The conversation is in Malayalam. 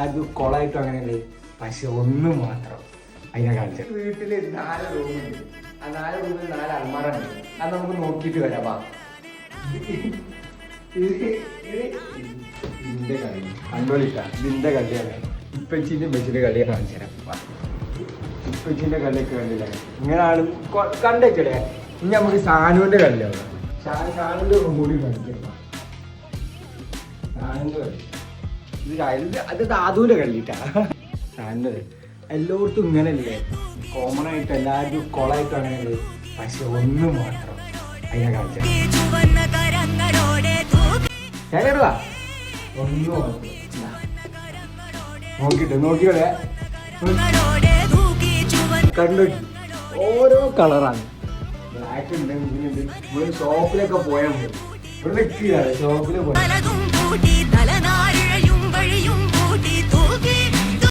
അത് കൊളായിട്ടും അങ്ങനെയുണ്ട്. പക്ഷെ ഒന്ന് മാത്രം അതിനെ കാണിച്ചത്. വീട്ടില് 4 റൂമുണ്ട്. ആ 4 റൂമിൽ 4 അൽമാറ ഉണ്ട്. അത് നമുക്ക് നോക്കിയിട്ട് വരാം. ഇതിന്റെ കളി കണ്ടോളിട്ട. ഇതിന്റെ കളിയാണ്. ഇപ്പച്ചിന്റെ മെച്ചിന്റെ കളിയെ കാണിച്ചു തരാം. ഇപ്പച്ചിന്റെ കളിയൊക്കെ കണ്ടില്ല. ഇങ്ങനെയാണ് കണ്ടേച്ചടേ. ഇനി നമുക്ക് സാനുവിന്റെ കളിയാണ്. ഷാനുവിന്റെ റൂം കൂടി കളിക്കണം. ഷാനുവിന്റെ കളി അത് ദാദുവിന്റെ കളിട്ടാ. ഷാനുവിന്റെ കളി എല്ലായിടത്തും ഇങ്ങനെയല്ലേ, കോമൺ ആയിട്ട് എല്ലാവർക്കും കൊളായിട്ടും അങ്ങനെയല്ലേ. പക്ഷെ ഒന്ന് മാത്രം അതിനെ കാണിച്ചു ഞാനിടുവാ. ഒന്നും നോക്കിയോടെ കണ്ടു. ഓരോ കളറാണ്. ബ്ലാക്ക് ഉണ്ട്, ഗ്രീൻ ഉണ്ട്. ഇവിടെ ഷോപ്പിലൊക്കെ പോയാൽ മതി. ഇവിടെ ഷോപ്പിൽ പോയി